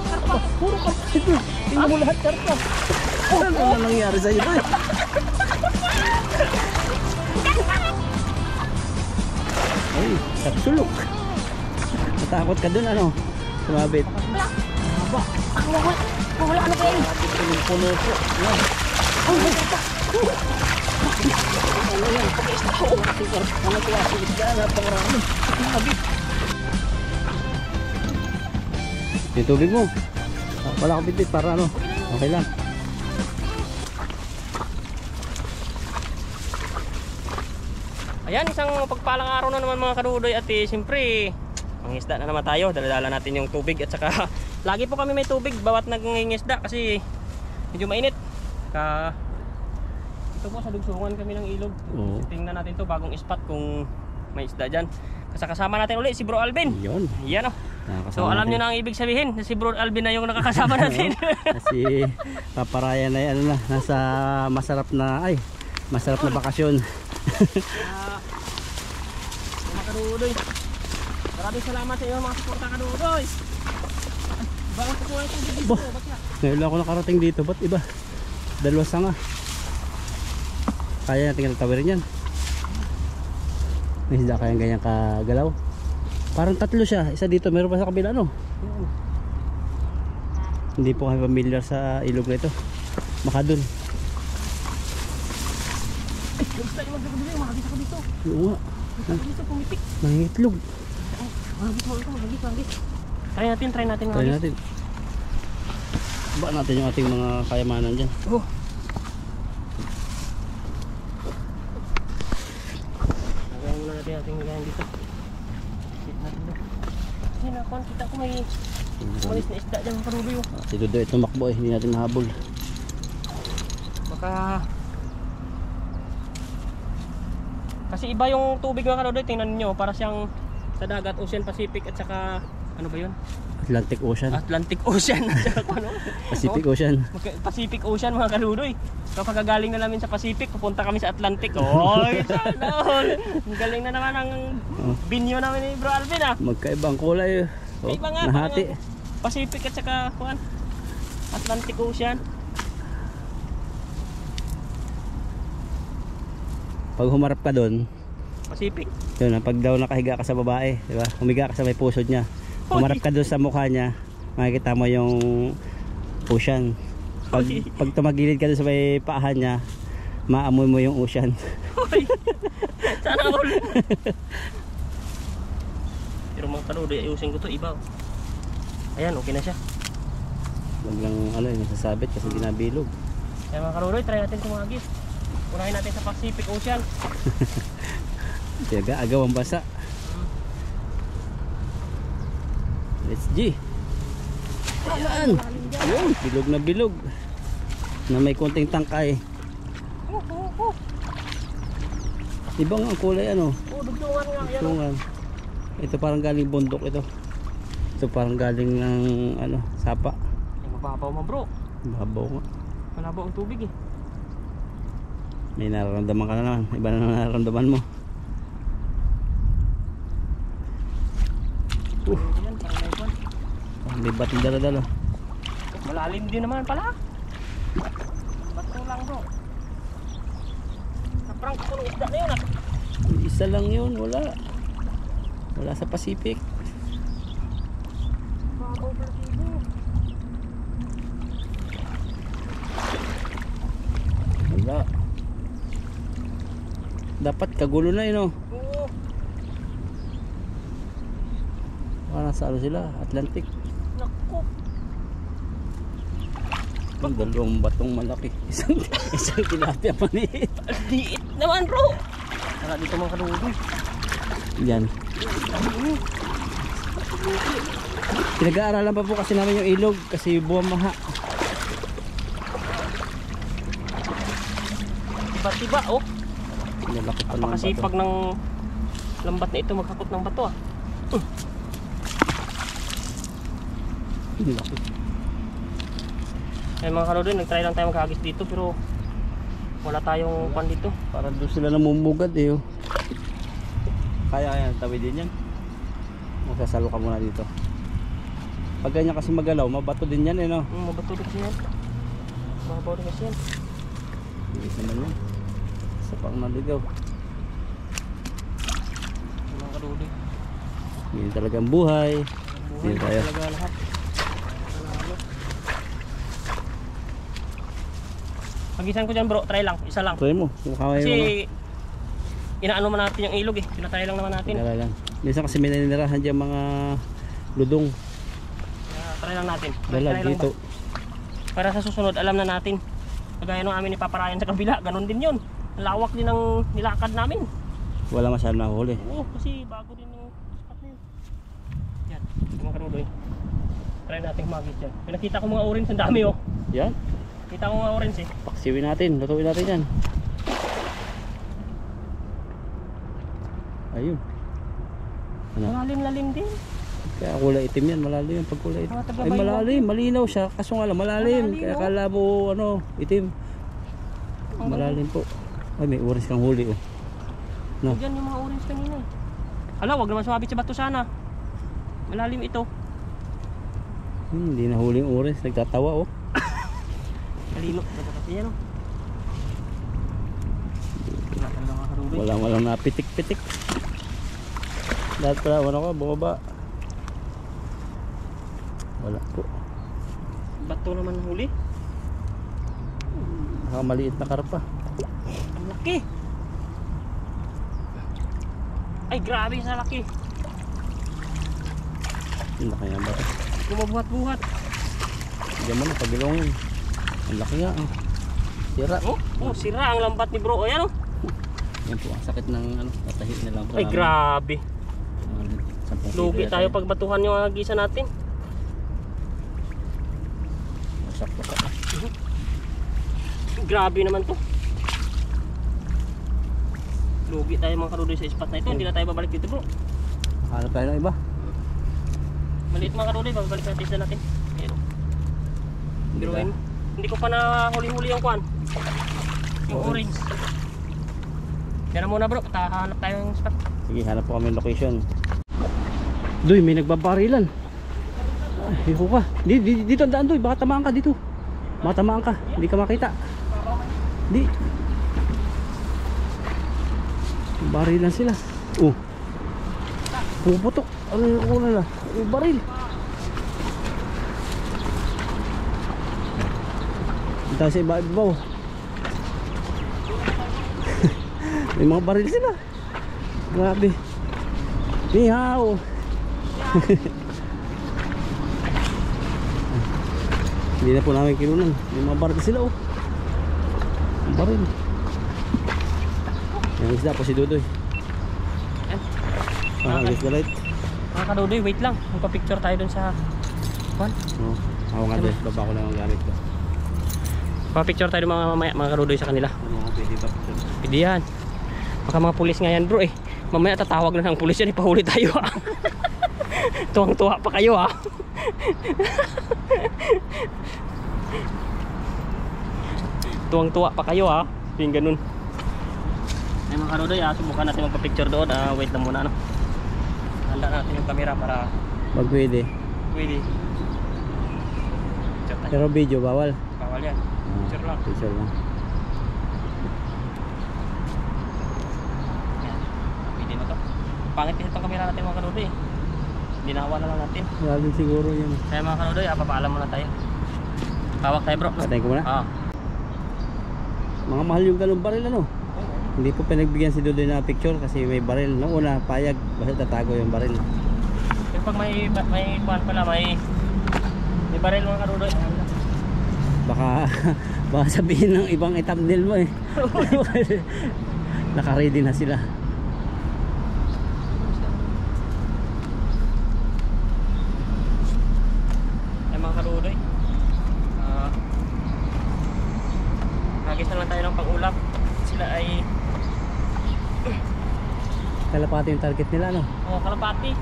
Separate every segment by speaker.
Speaker 1: Karpa, puro karpa ito. Tingnan mo lahat karpa. Ano na nangyari sa'yo doon? Ay, sarsulok. Natakot ka dun ano? Sumabit.
Speaker 2: Haba. Wala ano ba yun?
Speaker 1: Puno po. Yan.
Speaker 2: Oh, may karpa.
Speaker 1: Ano yan? Ano klase isda? Napakarami. Sumabit. Yung tubig mo. Wala akong bitbit para ano. Okay lang.
Speaker 3: Ayan, isang pagpalang araw na naman mga kadudoy at siyempre mangingisda na naman tayo. Dala-dala natin yung tubig at saka lagi po kami may tubig bawat nagngingisda kasi medyo mainit. Ito po sa dugsungan kami ng ilog. Tingnan natin to bagong spot kung may isda dyan. Kasama natin ulit si Bro Alvin.
Speaker 1: Yun.
Speaker 3: Yan o. So alam nyo na ang ibig sabihin, si Bro Alvin na yung nakakasama natin.
Speaker 1: Kasi paparaya na yan na, nasa masarap na bakasyon.
Speaker 3: Mga kadudoy, maraming salamat sa inyo mga suporta kadudoy. Bakit kukuha itong bibig ko?
Speaker 1: Ngayon lang ako nakarating dito, ba't iba? Dalawa sanga. Kaya natin tawirin yan. May isda kayang ganyan kagalaw. Parang tatlo siya, isa dito, meron pa sa kabila no? Hindi po kami familiar sa ilog na ito. Baka dun.
Speaker 3: Basta yung magkaguloy, makagis ako dito.
Speaker 1: Oo nga.
Speaker 3: Dito pumitik.
Speaker 1: Nangitlog.
Speaker 3: Magagis. Try natin.
Speaker 1: Try natin. Ba natin yung ating mga kayamanan dyan.
Speaker 3: Oh. Nagawa muna natin ating gayan dito. Sit natin doon. Kasi nakon, kita ko may malis na isda dyan karuloy.
Speaker 1: Si Dudo ito makbo hindi natin nahabol.
Speaker 3: Baka kasi iba yung tubig mga karuloy, tingnan niyo para siyang sa dagat, Ocean Pacific at saka ano ba yun?
Speaker 1: Atlantic Ocean.
Speaker 3: Atlantic Ocean. Ano?
Speaker 1: Pacific Ocean.
Speaker 3: Pacific Ocean mga kaludoy. Kapag gagaling na namin sa Pacific, pupunta kami sa Atlantic. Oy, sana all. Ang galing na naman ang binyo namin ni Bro Alvin ah.
Speaker 1: Magkaibang kulay.
Speaker 3: Iba nga,
Speaker 1: nahati.
Speaker 3: Pacific at saka Atlantic Ocean.
Speaker 1: Pag humarap ka doon,
Speaker 3: Pacific.
Speaker 1: yun, pag daw nakahiga ka sa babae, di ba? Humiga ka sa may pusod niya. Humarap ka doon sa mukha niya, makikita mo yung ocean. Pag tumagilid ka doon sa may paahan niya, maamoy mo yung ocean.
Speaker 3: Sana all. Pero mga kaludoy, ayusin ko to iba. Ayan, okay na siya.
Speaker 1: Huwag lang nasasabit kasi ginabilog.
Speaker 3: Kaya mga kaludoy, try natin kumagis. Unahin natin sa Pacific Ocean.
Speaker 1: Tiyaga, agaw ang basa. Let's G. Ayan. Ayun, bilog na bilog. Na may konting tangkay. Iba nga ang kulay ano?
Speaker 3: Dugtungan nga yan.
Speaker 1: Dugtungan. Ito parang galing bundok ito. Ito parang galing ng sapa.
Speaker 3: Mababaw mo bro.
Speaker 1: Babaw nga.
Speaker 3: Malabaw ang tubig eh.
Speaker 1: May nararamdaman ka na naman. Iba na nararamdaman mo.
Speaker 3: Ayan, parang may iwan.
Speaker 1: May bating dala-dala.
Speaker 3: Malalim din naman pala. Bato lang bro. Naprang ko ng isda na yun ah.
Speaker 1: Isa lang yun, wala. Wala sa Pacific.
Speaker 3: Babaw pala tibo.
Speaker 1: Wala. Dapat kagulo na yun oh.
Speaker 3: Oo.
Speaker 1: Nasa sila, Atlantic.
Speaker 3: Naku.
Speaker 1: Ang dalawang batong malaki. Isang tilapia maliit.
Speaker 3: Liit naman bro. Saka dito mga kadugoy.
Speaker 1: Yan. Pinag-aaralan pa po kasi namin yung ilog kasi buwang maha.
Speaker 3: Tiba-tiba oh.
Speaker 1: Nalaki pa ng
Speaker 3: Napakasipag ng lambat na ito maghakot ng bato ah.
Speaker 1: Laki.
Speaker 3: Kaya mga kaludoy, nag-try lang tayo maghagis dito pero wala tayong pan dito.
Speaker 1: Para doon sila namumugad eh oh. Kaya tawid din yan. Magsasalo ka muna dito. Pag ganyan kasi magalaw, mabato din yan eh, no?
Speaker 3: Mabato din yan. Mababaw rin kasi yan.
Speaker 1: Bilis naman yan. Sa pang naligaw.
Speaker 3: Mga kadudoy.
Speaker 1: Ganyan talagang buhay. Ganyan tayo.
Speaker 3: Talaga lahat. Pagisan ko dyan bro, try lang, isa lang.
Speaker 1: Try mo. Kumakawa yung
Speaker 3: Kasi inaano man natin yung ilog eh, tinatry lang naman natin.
Speaker 1: Kaya lang. Minsan kasi may naninirahan dyan mga ludong.
Speaker 3: Try lang natin.
Speaker 1: Dalag
Speaker 3: Try lang
Speaker 1: dito.
Speaker 3: ba? Para sa susunod, alam na natin. Kagaya nung amin ni Paparayan sa kabila, ganun din yun. Lawak din ang nilakad namin.
Speaker 1: Wala masyadong nahuli.
Speaker 3: Oo, kasi bago din yung spot na yun. Yan, mga karudoy. Try natin humagit yan. May nakita ko mga orange, ang dami oh.
Speaker 1: Yan.
Speaker 3: Kita ko mga orange eh.
Speaker 1: Paksiwin natin. Lutuin natin yan. Ayun. Ano?
Speaker 3: Malalim-lalim din.
Speaker 1: Kaya kulay itim yan. Malalim yung pagkulay itim.
Speaker 3: Mga taga
Speaker 1: Ay malalim. Malinaw siya. Kaso nga lang malalim.
Speaker 3: Malalim,
Speaker 1: Kaya
Speaker 3: oh.
Speaker 1: kala mo ano itim. Malalim po. Ay may orange kang huli oh. No.
Speaker 3: Diyan yung mga orange kanina eh. Hala, wag naman sumabit sa bato sana. Malalim ito.
Speaker 1: Hindi na huli yung orange. Nagtatawa oh.
Speaker 3: Kalino. Bato kasi yan oh. Wala talaga mga karudoy.
Speaker 1: Walang napitik-pitik. Lahat pala ano ko bumaba. Wala po.
Speaker 3: Bato naman huli.
Speaker 1: Maliit na karpa.
Speaker 3: Ang laki. Ay grabe sa laki.
Speaker 1: Ang laki nga ba?
Speaker 3: Gumabuhat-buhat.
Speaker 1: Diyan mo na pagilongin. Ang laki nga oh. Sira.
Speaker 3: Oh, sira ang lambat ni bro. Ayan oh.
Speaker 1: Yan po ang sakit ng ano, natahi na lang.
Speaker 3: Ay grabe. Lugi tayo pag batuhan yung agisa natin.
Speaker 1: Wasak-wasak.
Speaker 3: Grabe naman to. Lugi tayo mga karudoy sa spot na ito. Hindi na tayo babalik dito bro.
Speaker 1: Hanap tayo ng iba.
Speaker 3: Maliit mga karudoy, babalik natin sa natin. Ayan o. Biruin. Hindi ko pa na huli-huli yung kwan. Yung orange. Kaya na muna bro, hanap tayo ng spot.
Speaker 1: Sige, hanap po kami ng location. Doy, may nagbabarilan. Ay, iko ka. Dito ang daan doy, baka tamaan ka dito. Baka tamaan ka, hindi ka makita. Di. Barilan sila. Oh. Puputok. Ano yung una na? Yung baril. Dito sa iba-ibaw. May mga baril sila. Grabe. Nihaw. Hindi na po namin kinunan. May mga baril sila oh. Ang baril. Yung isda po si Dudoy.
Speaker 3: Yan.
Speaker 1: Guess the light.
Speaker 3: Mga karudoy, wait lang. Magpa-picture tayo dun sa kwan.
Speaker 1: Oh, ako nga doy. Baba ko lang ang gamit ko.
Speaker 3: Pa-picture tayo mga karudoy sa kanila.
Speaker 1: Ano nga pwede ba?
Speaker 3: Pwede yan. Baka mga pulis nga yan bro eh. Mamaya tatawag na ng pulis yan, ipahuli tayo ah. Tuwang-tuwa pa kayo ah. Tuwang-tuwa pa kayo ah. Yung ganun. Ay mga karudoy ah, subukan natin magpa-picture doon. Wait lang muna ano. Handa natin yung camera para
Speaker 1: Pag pwede.
Speaker 3: pwede. Picture tayo.
Speaker 1: Pero video bawal.
Speaker 3: Bawal yan. Picture lang.
Speaker 1: Picture lang.
Speaker 3: Yan. Pwede na to. Pangit kasi itong camera natin mga karudoy. Dinawa na lang natin.
Speaker 1: Wala din siguro yun.
Speaker 3: Kaya mga karudoy, papaalam muna tayo. Tawag tayo bro.
Speaker 1: Patayin ko muna. Mga mahal yung ganung baril ano. Hindi po pinagbigyan si Dudoy na picture kasi may baril. Noong una payag basta tatago yung baril.
Speaker 3: Pero pag may kuhan pala, may baril mga karudoy.
Speaker 1: Baka sabihin ng ibang thumbnail mo eh. Naka-ready na sila.
Speaker 3: Ay mga karudoy. Nagis na lang tayo ng pang-ulap. Sila ay
Speaker 1: Kalapati yung target nila no.
Speaker 3: oh, kalapati.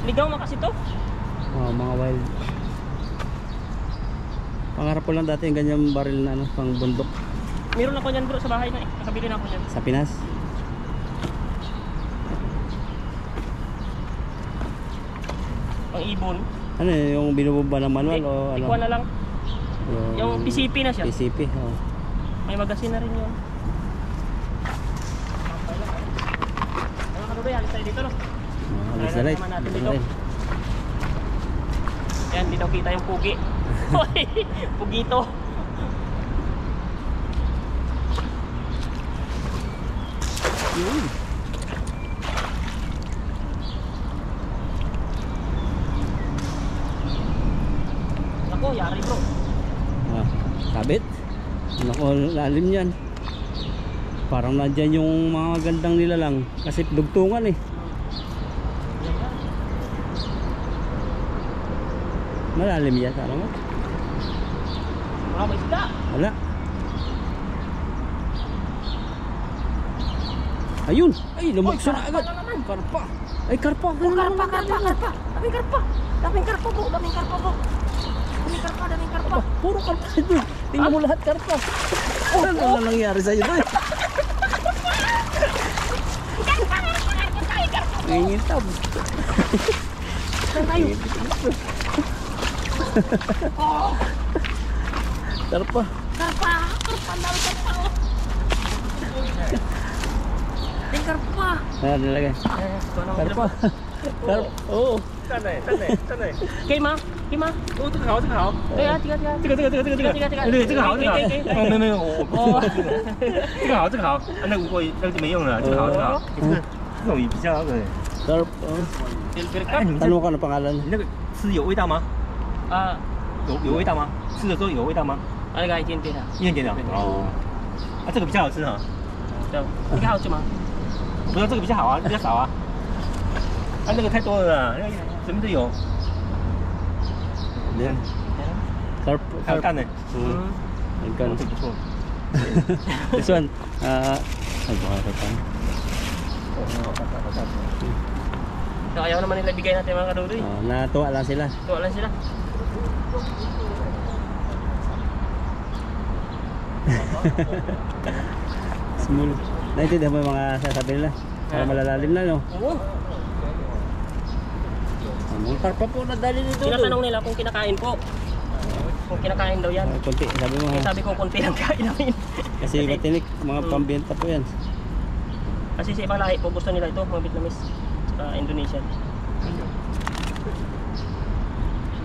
Speaker 3: Ligaw man kasi to.
Speaker 1: Oh, mga wild. Pangarap ko lang dati yung ganyang baril na ano, pang bundok
Speaker 3: Meron ako niyan bro sa bahay na eh. Nakabili na ako niyan.
Speaker 1: sa Pinas.
Speaker 3: pang ibon.
Speaker 1: Ano yun, yung binubumba ng manual o ano?
Speaker 3: Ikuha na lang. Yung PCP na siya.
Speaker 1: PCP, oh.
Speaker 3: May magasin na rin yun. Ano ka ba? Alis tayo dito, no?
Speaker 1: Alis na right.
Speaker 3: Naman natin
Speaker 1: Dito
Speaker 3: dito.
Speaker 1: na rin.
Speaker 3: Yan, di daw kita yung pugi. Hoy, pugito.
Speaker 1: Yun.
Speaker 3: Ako, yari bro.
Speaker 1: Ah, sabit. Naku, lalim yan. Parang nandyan yung mga magandang nilalang. Kasi dugtungan eh. Malalim yan, alam mo?
Speaker 3: Mga may isda.
Speaker 1: Wala. Ayun! Ay, lumukso na agad. Karpa. Ay, karpa.
Speaker 2: Karpa. Daming karpa. Daming karpa po. Daming karpa po. Daming karpa.
Speaker 1: Puro karpa ito. Tingnan mo lahat karpa. Ano na nangyari sa'yo doon? Nangingitab.
Speaker 2: Saan tayo?
Speaker 1: Karpa.
Speaker 2: Karpa. Ang dami karpa. Daming karpa.
Speaker 1: Ano nilagay? Karpa. Karpa. Oo.
Speaker 3: 站着，可以吗？可以吗？哦，这个好，这个好。对啊，这个，对，这个好，这个好。哦，没有，我不是这个好，这个好。那个过那个就没用了，这个好，这个好。这种也比较对。
Speaker 1: Karpa. Tanong ka na pangalan.
Speaker 3: 你那个吃有味道吗？啊，有味道吗？吃的时候有味道吗？那个一点点的，一点点的。哦。啊，这个比较好吃哈。对，你看好吃吗？不是，这个比较好啊，比较少啊。啊，那个太多了啦，那个什么都有。
Speaker 1: Yan. Karpa.
Speaker 3: 还有蛋呢。
Speaker 1: Gan.
Speaker 3: 这不错。
Speaker 1: This one. Ay, baka karpa.
Speaker 3: Ayaw naman nila bigay natin mga kadudoy.
Speaker 1: Natuwa lang sila.
Speaker 3: Tuwa lang sila.
Speaker 1: Small. Naintindihan mo yung mga sasabi nila? Para malalalim na, no?
Speaker 3: Oo.
Speaker 1: Mga karpa po na dali nito.
Speaker 3: Tinatanong nila kung kinakain po. Kung kinakain daw yan.
Speaker 1: Kunti, sabi mo
Speaker 3: Eh,
Speaker 1: ha.
Speaker 3: sabi ko konti lang kain namin.
Speaker 1: Kasi matinik, mga pambenta po yan.
Speaker 3: Kasi sa ibang lahi po gusto nila ito, mga Vietnamese sa Indonesia.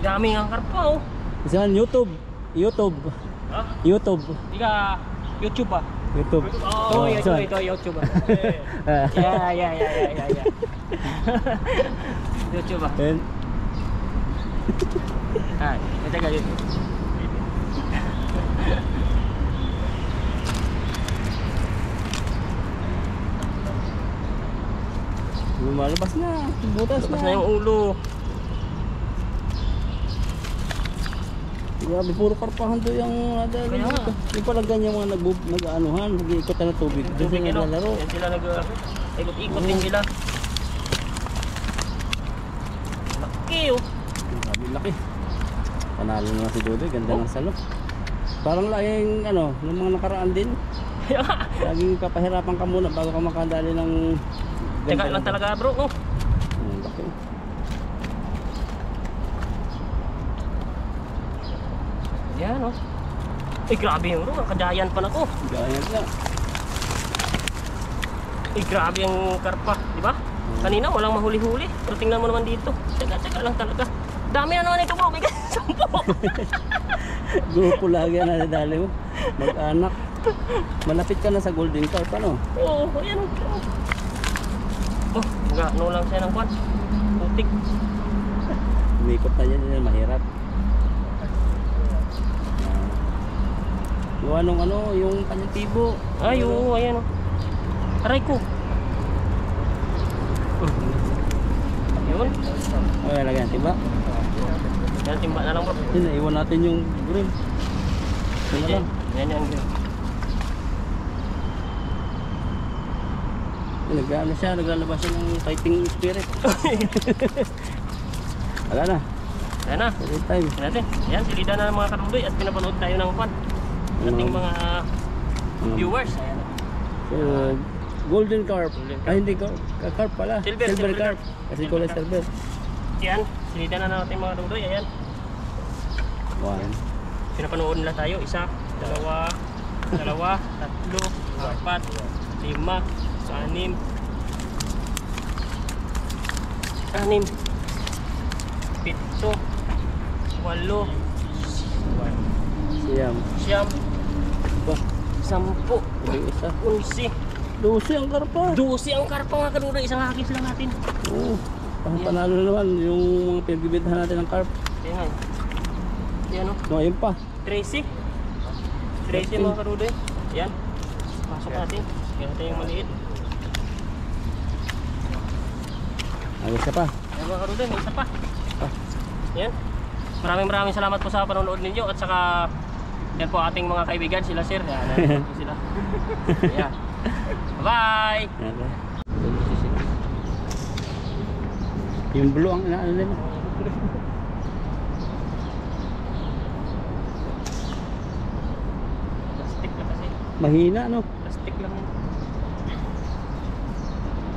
Speaker 3: Dami nga karpa oh.
Speaker 1: Kasi YouTube. YouTube.
Speaker 3: Ha?
Speaker 1: YouTube.
Speaker 3: Ika YouTube ah.
Speaker 1: YouTube.
Speaker 3: Oh, ito
Speaker 1: saan?
Speaker 3: YouTube ah. Yeah. YouTube ah.
Speaker 1: And,
Speaker 3: Ah, ito ka YouTube.
Speaker 1: lumalabas na. Butas
Speaker 3: Tapos
Speaker 1: na.
Speaker 3: na yung ulo.
Speaker 1: Grabe, puro karpahan doon yung nadali
Speaker 3: Kaya nga.
Speaker 1: dito. Yung pala ganyan mga nag-anuhan, nag-iikot na ng tubig. Doon
Speaker 3: Tubig
Speaker 1: sila
Speaker 3: ano.
Speaker 1: naglalaro.
Speaker 3: Yan sila nag-ikot-ikot din sila. Laki oh.
Speaker 1: Grabe, laki. Panalo na si Dodoy, ganda ng salo. Parang laging ano, ng mga nakaraan din. Laging papahirapan ka muna bago ka makadali ng
Speaker 3: Teka lang talaga bro oh.
Speaker 1: Laki.
Speaker 3: Yan oh. Eh grabe yung bro, naka-giant pa na ko.
Speaker 1: Giant na.
Speaker 3: Eh grabe yung karpa, di ba? Kanina walang mahuli-huli. Pero tingnan mo naman dito. Teka lang talaga. Dami na naman ito bro, may sampo.
Speaker 1: Grupo lagi ang nadadali mo. Mag-anak. Malapit ka na sa golden carp, ano?
Speaker 3: Oo, ayan oh. Oh, ano lang siya ng kwan. Putik.
Speaker 1: Umikot na yan, mahirap. Yung anong ano, yung kanyang tibo.
Speaker 3: Ay, oo, ayan oh. Aray ko. Yun.
Speaker 1: Okay, lagyan, diba?
Speaker 3: Yan, timba na lang bro.
Speaker 1: Yun, naiwan natin yung green. Yun na lang.
Speaker 3: Yan.
Speaker 1: Nag-ano siya, naglalabas siya ng fighting spirit. Wala na.
Speaker 3: Yan na.
Speaker 1: Every time.
Speaker 3: Yan natin. Yan, silida na ng mga karudoy at pinapanood tayo ng kwan. Ating mga viewers. Ayan.
Speaker 1: So, golden carp. Ay, hindi carp. Carp pala.
Speaker 3: Silver
Speaker 1: carp.
Speaker 3: carp.
Speaker 1: Kasi kulay silver.
Speaker 3: yan, sinita na natin mga kadudoy. Ayan.
Speaker 1: 1.
Speaker 3: Pinapanood nila tayo. 1, 2, 3, 4, 5, 6, 7, 8, 9, 10, 11,
Speaker 1: Siyam.
Speaker 3: 12, 11,
Speaker 1: 12 ang karpa.
Speaker 3: 12 ang karpa mga kadudoy. Isang hakis lang natin.
Speaker 1: Oo. Panalo na naman yung mga pinagbibentahan natin ng carp.
Speaker 3: Ayan nga. Ayan o.
Speaker 1: No, ayun pa.
Speaker 3: 13 mga kadudoy. Ayan. Pasok natin. Kaya natin yung maliit.
Speaker 1: Ayos ka pa.
Speaker 3: Ayan mga kadudoy, may isa pa. Ayan. Maraming salamat po sa panonood ninyo. At saka yan po ating mga kaibigan, sila sir. Ayan po sila. Ayan. Bye!
Speaker 1: Yung blue ang inaano nila.
Speaker 3: Plastic lang kasi.
Speaker 1: Mahina no.
Speaker 3: Plastic lang yun.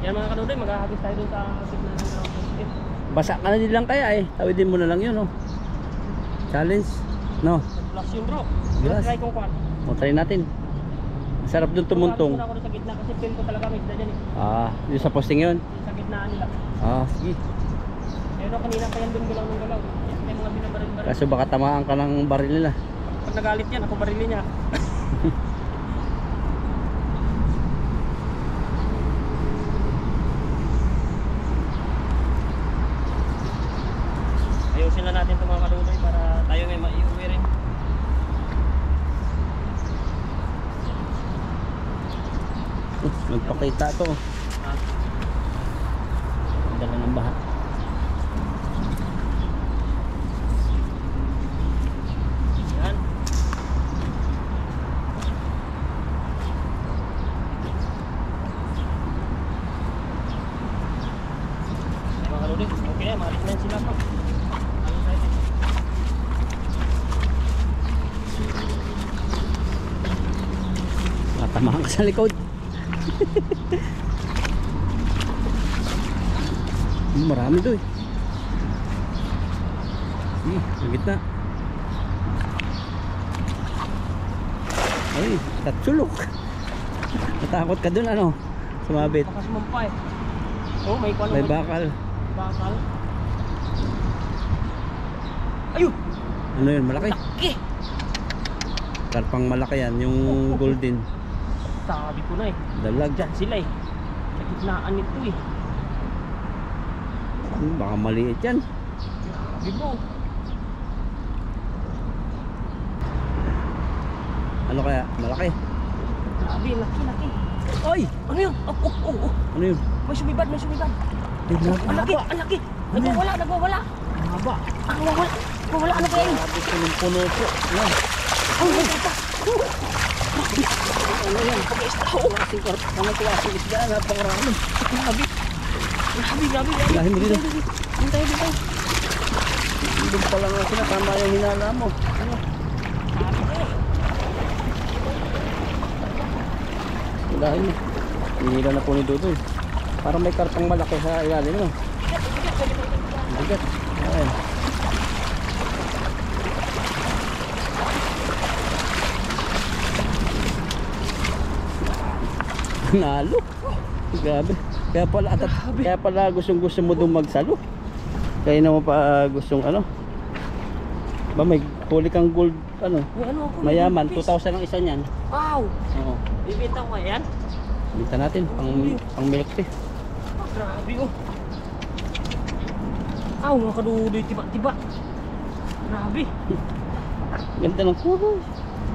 Speaker 3: Yan mga kadudoy, maghahagis tayo dun sa gitna ng ground plastic.
Speaker 1: Basa ka na din lang kaya eh. Tawidin mo na lang yun no. Challenge. No.
Speaker 3: Plus yun bro.
Speaker 1: Grass.
Speaker 3: Try kong kwan.
Speaker 1: O try natin. Sarap dun tumuntong.
Speaker 3: Muna ako dun sa gitna kasi feel ko talaga may isda dyan eh.
Speaker 1: Ah, yung sa posting yun.
Speaker 3: Sa gitnaan nila.
Speaker 1: Ah, sige.
Speaker 3: Pero kanina pa yan dun galaw ng galaw. Yan may mga binabaril-baril.
Speaker 1: Kaso baka tamaan ka ng baril nila.
Speaker 3: Pag nagalit yan, ako barilin niya. Ayusin na natin itong mga kadudoy para tayo may maiuwi rin.
Speaker 1: Nagpakita to. Dala ng baha.
Speaker 3: Yan. Mga kadudoy, okay, maalis na yan sila pa.
Speaker 1: Tamahan ka sa likod. Marami to eh. Sa gitna. Ay, tatsulok. Natakot ka dun ano? Sumabit.
Speaker 3: Baka sumampa eh. Oh, may kuwan.
Speaker 1: May bakal.
Speaker 3: Bakal. Ayun!
Speaker 1: Ano yun? Malaki?
Speaker 3: Laki!
Speaker 1: Karpang malaki yan. Yung golden.
Speaker 3: Sabi ko na eh.
Speaker 1: Dalag.
Speaker 3: Diyan sila eh. Sa gitnaan nito eh.
Speaker 1: Baka maliit yan.
Speaker 3: Grabe bro.
Speaker 1: Ano kaya? Malaki.
Speaker 3: Grabe, laki.
Speaker 1: Oy!
Speaker 3: Ano yun? Oh.
Speaker 1: Ano yun?
Speaker 3: May sumibad.
Speaker 1: Ay,
Speaker 3: Ang laki. Nagwawala.
Speaker 1: Haba.
Speaker 3: Wala. Ano kaya yun?
Speaker 1: Grabe, punong-puno po. Yan.
Speaker 3: Ay, may pa.
Speaker 1: Ano yan? Klaseng karpa. Ano klaseng isda? Napakarami.
Speaker 3: Grabe.
Speaker 1: Lahin mo dito.
Speaker 3: Hintay.
Speaker 1: Doon pa lang sila. Tama yung hinala mo. Ano? Lahin mo. Hinila na po ni Dudoy. Parang may karpang malaki sa ilalim mo. Bigat. Ayan. Nalo. Grabe. Kaya pala gusto mo doon magsalo. Kaya naman pa gustong ano. Ba may huli kang gold ano? Mayaman, 2,000 ang isa niyan.
Speaker 3: Wow.
Speaker 1: Oo.
Speaker 3: Bibenta ko yan.
Speaker 1: Benta natin pang milk tea.
Speaker 3: Grabe oh. Aw, mga kadudoy, tiba. Grabe.
Speaker 1: Ganda ng kuho.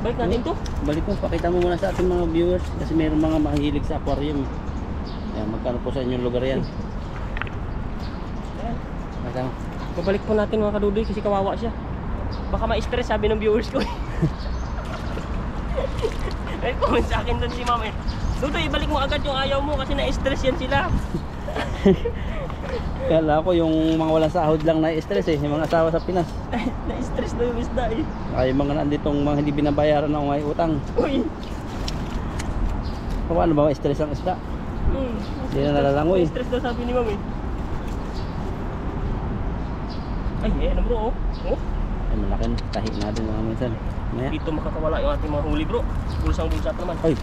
Speaker 3: Balik natin to.
Speaker 1: Balik mo, pakita mo muna sa ating mga viewers kasi mayroong mga mahilig sa aquarium. Ayan, magkano po sa inyong lugar yan?
Speaker 3: Ayan.
Speaker 1: Magkano?
Speaker 3: Babalik po natin mga kadudoy kasi kawawa siya. Baka ma-stress sabi ng viewers ko. May comment sa akin doon si ma'am eh. Dudoy, ibalik mo agad yung ayaw mo kasi na-stress yan sila.
Speaker 1: Kala ko yung mga walang sahod lang na-stress eh, yung mga asawa sa Pinas.
Speaker 3: Na-stress na yung isda eh.
Speaker 1: Ay, mga nanditong mga hindi binabayaran ng may utang.
Speaker 3: Uy.
Speaker 1: Paano ba ma-stress ang isda? Hindi na nalalangoy.
Speaker 3: Na-stress daw sabi ni ma'am eh. Ay, ano bro, oh. Oh.
Speaker 1: Ay, malaki na. Tahi natin mga minsan. Maya.
Speaker 3: Dito makakawala yung ating mga huli bro. Bulsang-bulsat naman.
Speaker 1: Ay,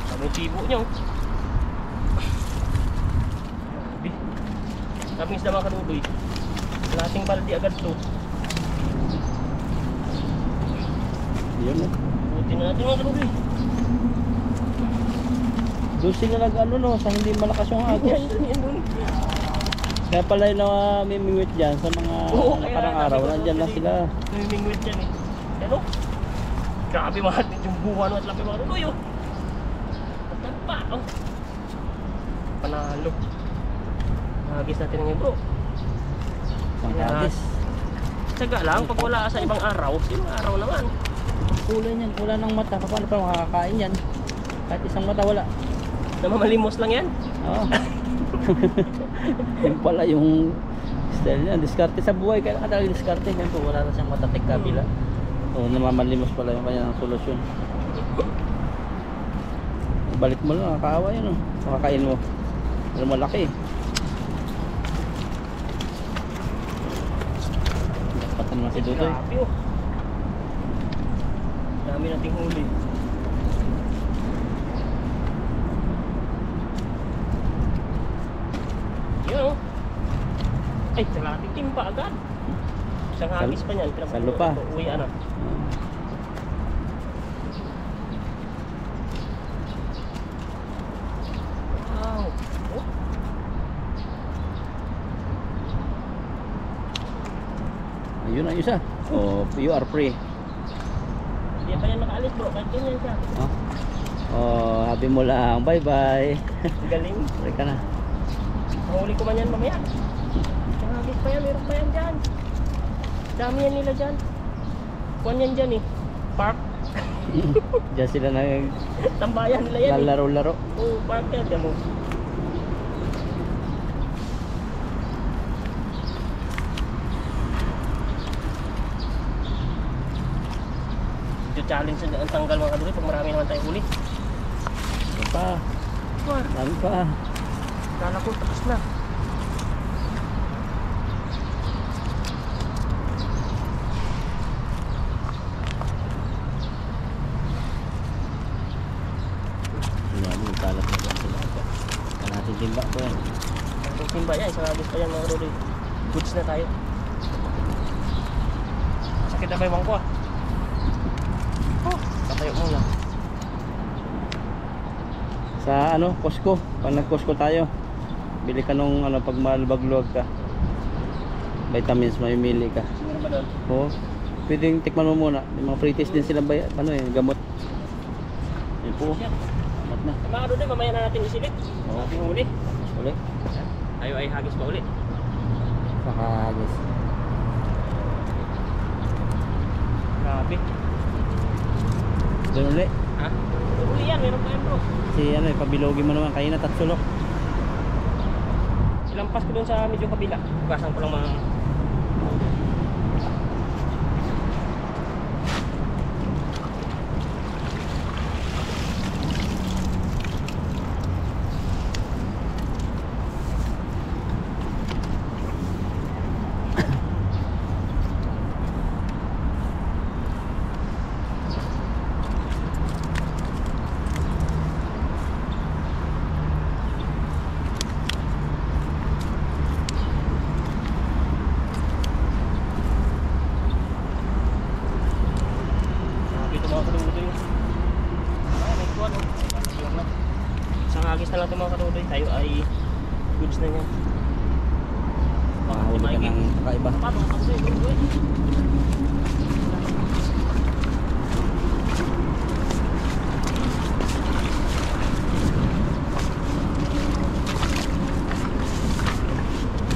Speaker 3: Sabi yung tibo nyo. Grabe. Kaping isda mga kadudoy. Lating baldi agad to.
Speaker 1: yun o.
Speaker 3: Buti na natin mga kadudoy.
Speaker 1: Doon sila nag-ano no, sa hindi malakas yung agos.
Speaker 3: Yan dun.
Speaker 1: Kaya pala yung namimingwit dyan sa mga
Speaker 3: Oo,
Speaker 1: nakarang
Speaker 3: kaya
Speaker 1: araw.
Speaker 3: sabi ko,
Speaker 1: Nandyan lang sila.
Speaker 3: Namimingwit yan eh. Ano? Grabe mga yung buwan at laki mga kadudoy oh. Matapa oh. Panalo. Hagis natin ngayon bro.
Speaker 1: Pangkagis.
Speaker 3: Tsaga lang, pag wala sa ibang araw, sinong araw naman.
Speaker 1: Kulay niyan, wala ng mata. Paano pa makakakain yan? Kahit isang mata wala.
Speaker 3: Namamalimos lang yan.
Speaker 1: Oo. Yun pala yung style niya. Diskarte sa buhay. Kaya talagang diskarte. Yan po, wala na siyang matatik kabila. O, namamalimos pala yung kanyang solusyon. Balik mo lang, nakakaawa yun o. Makakain mo. Pero malaki. Patan naman si Dudoy.
Speaker 3: Grabe oh. Dami nating huli. Yun oh. Ay, kalating timpa agad. Isang hagis pa niyan.
Speaker 1: Salo pa.
Speaker 3: Uwi ano. Wow. Oh.
Speaker 1: Ayun ang isa. Oh, you are free.
Speaker 3: Hindi pa yan nakaalis bro. Kahit ganyan siya.
Speaker 1: Oh. Oh, habi mo lang. Bye-bye.
Speaker 3: Ang galing.
Speaker 1: Bye ka na.
Speaker 3: Mahuli ko man yan mamaya. Isang hagis pa yan. Meron pa yan dyan. Dami yan nila dyan. Kuhan yan dyan eh. Park.
Speaker 1: Diyan sila
Speaker 3: Tambayan nila yan eh.
Speaker 1: naglalaro-laro.
Speaker 3: Oo, park yan. Diyan mo. Medyo challenge ang tanggal mga kaduloy pag marami naman tayong huli.
Speaker 1: Ano pa? Dami pa.
Speaker 3: Kala ko tapos na.
Speaker 1: Yan, yung kalat na yan sila. Ang ating timba po yan.
Speaker 3: Ang timba yan, isang agos pa yan mga kaduloy. Goods na tayo. Sakit na ba yung bangko ah? Oh, patayo muna.
Speaker 1: Sa ano, Costco. Pag nag-Costco tayo, bili ka nung ano, pag malbagluwag ka. Vitamins, mamimili ka.
Speaker 3: Meron ba doon?
Speaker 1: Oo. Pwedeng tikman mo muna. May mga pre-test din sila ba, ano eh, gamot. Yun po. Amat na.
Speaker 3: Mga kaduloy, mamaya na natin isilip.
Speaker 1: Oo.
Speaker 3: Ating huli.
Speaker 1: Uli.
Speaker 3: Tayo ay hagis pa uli.
Speaker 1: Nakahagis.
Speaker 3: Grabe.
Speaker 1: Doon uli.
Speaker 3: Ha? Uli yan, meron pa yan bro.
Speaker 1: Si ano eh, pabilogin mo naman. Kanina tatsulok.
Speaker 3: Ilampas ko doon sa medyo kabila. Bukasan ko lang mga... Isang agis na lang ito mga kadudoy. Tayo ay goods na yan.
Speaker 1: Makahuli ka ng kakaiba.
Speaker 3: Paano mga kadudoy? Kadudoy.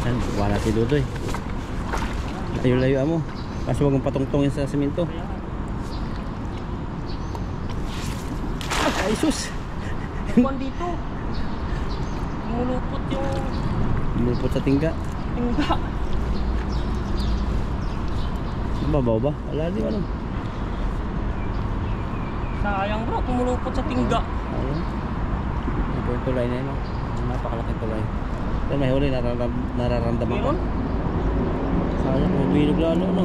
Speaker 1: Yan, wala si Dudoy. Layo-layo mo. Kasi huwag mong patungtungin sa semento. Ay sus!
Speaker 3: Kuwan dito. Mulupot yung
Speaker 1: Lumulpot sa tingga.
Speaker 3: tingga.
Speaker 1: Mababaw ba? Wala di ano.
Speaker 3: Sayang bro, kumulupot sa tingga.
Speaker 1: Ayun. Ito yung tulay na yun. Napakalaking tulay. Pero may huli, nararamdaman ko.
Speaker 3: Meron?
Speaker 1: Sayang, mabilog lalo, no?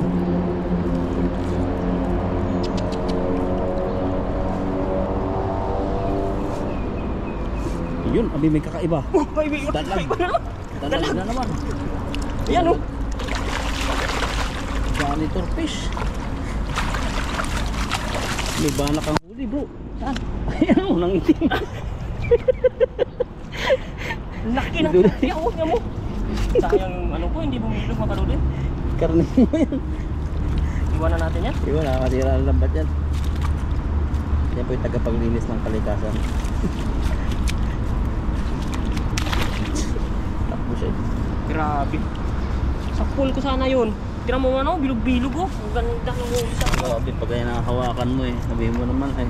Speaker 1: Yun, abi may kakaiba.
Speaker 3: Oh, may
Speaker 1: Dalag. Dalag na naman.
Speaker 3: Ayan oh.
Speaker 1: Janitor fish. May banak ang huli, bro. Saan? Ayan o, nangitim.
Speaker 3: Laki ng laki. Oh, nga mo. Sayang ano ko, hindi bumilog mga kadudoy.
Speaker 1: Karne mo yan.
Speaker 3: Iwanan natin yan.
Speaker 1: Iwan, nakakasira ang lambat yan. Yan po yung tagapaglinis ng kalikasan. Takbo siya.
Speaker 3: Grabe. Sa pool ko sana yun. Tira mo ano, bilog-bilog oh. Ang ganda ng huli sa akin.
Speaker 1: Grabe, pag kaya nakahawakan mo eh. Sabihin mo naman ay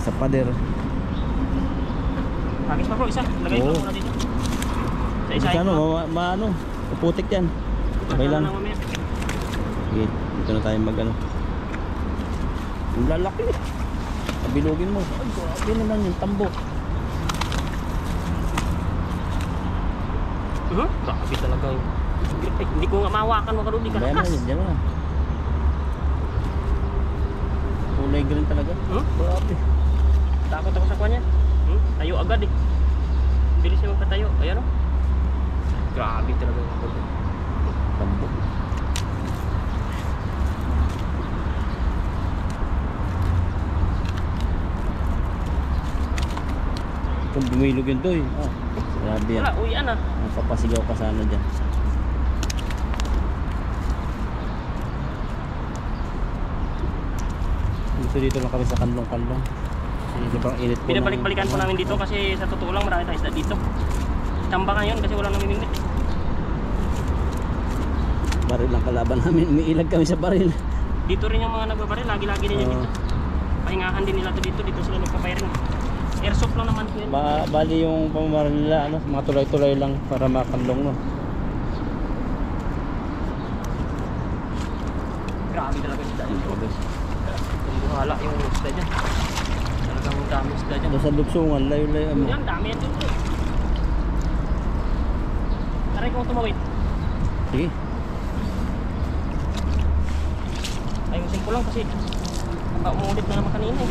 Speaker 1: sa pader.
Speaker 3: Hagis pa bro, isa. Lagay ko
Speaker 1: Oo.
Speaker 3: muna dito. Sa
Speaker 1: Kasi
Speaker 3: isa
Speaker 1: ano, ano, puputik yan. Okay lang. Okay, dito na tayo mag ano. Ang lalaki. Kabilugin mo. Ay, grabe naman yung tambo.
Speaker 3: Grabe talaga yun. Eh, hindi ko nga mahawakan mga kadudoy.
Speaker 1: Bayan mo
Speaker 3: Kalakas.
Speaker 1: yun, dyan mo na. Kulay green talaga. Grabe.
Speaker 3: Takot ako sa kanya. Tayo agad eh. Bilis niya magpatayo. Ayan o. Grabe talaga yung kadudoy.
Speaker 1: Tambo. Kung bumilog yun doy. Oh, grabe yan.
Speaker 3: Wala, uwian na.
Speaker 1: Papasigaw ka sana dyan. Dito lang kami sa kanlong-kanlong. Sobrang init po.
Speaker 3: Pinabalik-balikan po namin dito kasi sa totoo lang marami tayong isda dito. Tamba ka yun kasi wala namimingit eh.
Speaker 1: Baril lang kalaban namin. Umiilag kami sa baril.
Speaker 3: Dito rin yung mga nagbabaril, lagi-lagi din yan dito. Pahingahan din nila to dito, dito sila nagpapiring. Airsoft lang naman po yan.
Speaker 1: Bali yung pamamaril nila, ano, mga tulay-tulay lang para makanlong, no.
Speaker 3: Grabe talaga yung isda dito. Buhala yung isda dyan. Talagang dami isda dyan.
Speaker 1: Doon sa luksungan, layo-layo mo.
Speaker 3: Yan, dami yan dito. Taray kong tumawid.
Speaker 1: Sige.
Speaker 3: Ayusin ko lang kasi umulit na naman kanina eh.